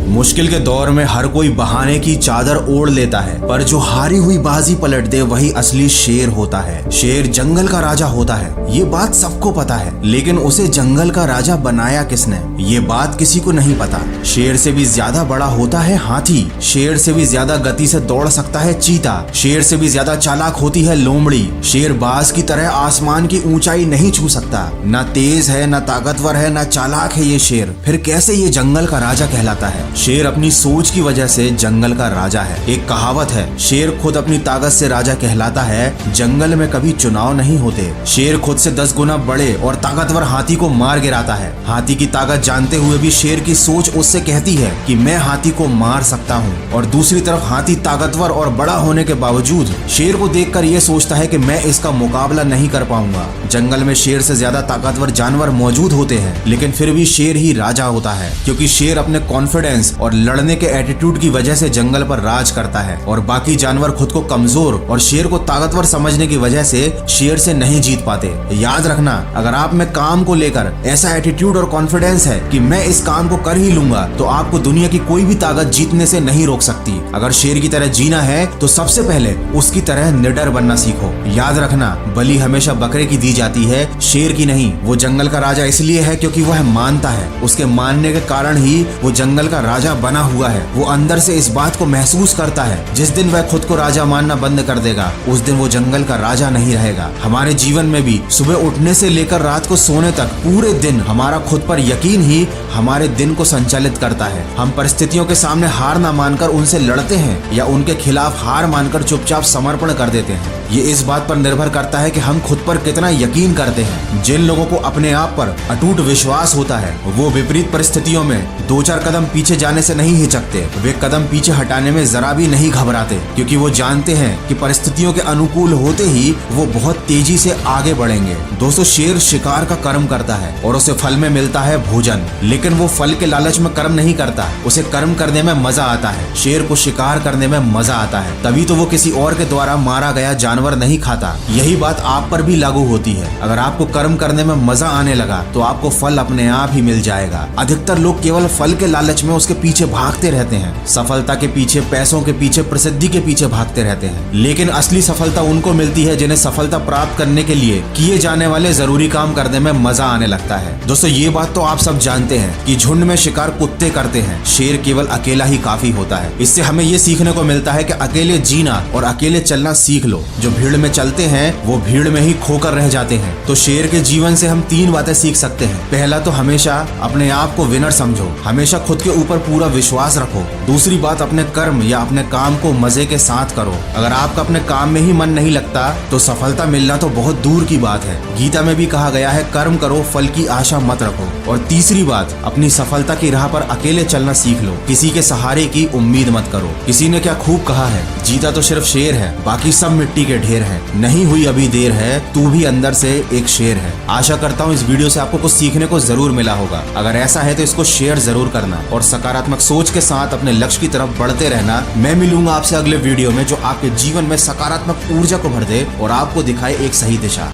मुश्किल के दौर में हर कोई बहाने की चादर ओढ़ लेता है, पर जो हारी हुई बाजी पलट दे वही असली शेर होता है। शेर जंगल का राजा होता है, ये बात सबको पता है, लेकिन उसे जंगल का राजा बनाया किसने, ये बात किसी को नहीं पता। शेर से भी ज्यादा बड़ा होता है हाथी, शेर से भी ज्यादा गति से दौड़ सकता है चीता, शेर से भी ज्यादा चालाक होती है लोमड़ी। शेर बाज की तरह आसमान की ऊंचाई नहीं छू सकता, ना तेज है, ना ताकतवर है, ना चालाक है ये शेर, फिर कैसे ये जंगल का राजा कहलाता है। शेर अपनी सोच की वजह से जंगल का राजा है। एक कहावत है, शेर खुद अपनी ताकत से राजा कहलाता है, जंगल में कभी चुनाव नहीं होते। शेर खुद से 10 गुना बड़े और ताकतवर हाथी को मार गिराता है। हाथी की ताकत जानते हुए भी शेर की सोच उससे कहती है कि मैं हाथी को मार सकता हूँ, और दूसरी तरफ हाथी ताकतवर और बड़ा होने के बावजूद शेर को देखकर यह सोचता है कि मैं इसका मुकाबला नहीं कर पाऊंगा। जंगल में शेर से ज्यादा ताकतवर जानवर मौजूद होते हैं, लेकिन फिर भी शेर ही राजा होता है, क्योंकि शेर अपने कॉन्फिडेंस और लड़ने के एटीट्यूड की वजह से जंगल पर राज करता है, और बाकी जानवर खुद को कमजोर और शेर को ताकतवर समझने की वजह से शेर से नहीं जीत पाते। याद रखना, अगर आप में काम को लेकर ऐसा एटीट्यूड और कॉन्फिडेंस है कि मैं इस काम को कर ही लूंगा, तो आपको दुनिया की कोई भी ताकत जीतने से नहीं रोक सकती। अगर शेर की तरह जीना है तो सबसे पहले उसकी तरह निडर बनना सीखो। याद रखना, बलि हमेशा बकरे की दी जाती है, शेर की नहीं। वो जंगल का राजा इसलिए है क्योंकि वह मानता है, उसके मानने के कारण ही वो जंगल का राजा बना हुआ है। वो अंदर से इस बात को महसूस करता है, जिस दिन वह खुद को राजा मानना बंद कर देगा, उस दिन वो जंगल का राजा नहीं रहेगा। हमारे जीवन में भी सुबह उठने से लेकर रात को सोने तक पूरे दिन हमारा खुद पर यकीन ही हमारे दिन को संचालित करता है। हम परिस्थितियों के सामने हार ना मानकर उनसे लड़ते हैं, या उनके खिलाफ हार मानकर चुपचाप समर्पण कर देते हैं। ये इस बात पर निर्भर करता है कि हम खुद पर कितना यकीन करते हैं। जिन लोगों को अपने आप पर अटूट विश्वास होता है, वो विपरीत परिस्थितियों में 2-4 कदम पीछे जाने से नहीं हिचकते। वे कदम पीछे हटाने में जरा भी नहीं घबराते, क्योंकि वो जानते हैं कि परिस्थितियों के अनुकूल होते ही वो बहुत तेजी से आगे बढ़ेंगे। दोस्तों, शेर शिकार का कर्म करता है और उसे फल में मिलता है भोजन, लेकिन वो फल के लालच में कर्म नहीं करता, उसे कर्म करने में मजा आता है। शेर को शिकार करने में मजा आता है, तभी तो वो किसी और के द्वारा मारा गया जानवर नहीं खाता। यही बात आप पर भी लागू होती है। अगर आपको कर्म करने में मजा आने लगा तो आपको फल अपने आप ही मिल जाएगा। अधिकतर लोग केवल फल के लालच में उसके पीछे भागते रहते हैं, सफलता के पीछे, पैसों के पीछे, प्रसिद्धि के पीछे भागते रहते हैं, लेकिन असली सफलता उनको मिलती है जिन्हें सफलता प्राप्त करने के लिए किए जाने वाले जरूरी काम करने में मजा आने लगता है। दोस्तों, ये बात तो आप सब जानते हैं कि झुंड में शिकार कुत्ते करते हैं, शेर केवल अकेला ही काफी होता है। इससे हमें ये सीखने को मिलता है कि अकेले जीना और अकेले चलना सीख लो। जो भीड़ में चलते हैं वो भीड़ में ही खोकर रह जाते हैं। तो शेर के जीवन से हम 3 बातें सीख सकते हैं। पहला तो हमेशा अपने आप को विनर समझो, हमेशा खुद के ऊपर पूरा विश्वास रखो। दूसरी बात, अपने कर्म या अपने काम को मजे के साथ करो। अगर आपका अपने काम में ही मन नहीं लगता तो सफलता मिलना तो बहुत दूर की बात है। गीता में भी कहा गया है, कर्म करो, फल की आशा मत रखो। और तीसरी बात, अपनी सफलता की राह पर अकेले चलना सीख लो, किसी के सहारे की उम्मीद मत करो। किसी ने क्या खूब कहा है, जीता तो सिर्फ शेर है, बाकी सब मिट्टी के ढेर है। नहीं हुई अभी देर है, तू भी अंदर से एक शेर है। आशा करता हूँ इस वीडियो से आपको कुछ सीखने को जरूर मिला होगा। अगर ऐसा है तो इसको शेयर जरूर करना और सकारात्मक सोच के साथ अपने लक्ष्य की तरफ बढ़ते रहना। मैं मिलूंगा आपसे अगले वीडियो में, जो आपके जीवन में सकारात्मक ऊर्जा को भर दे और आपको दिखाए एक सही दिशा।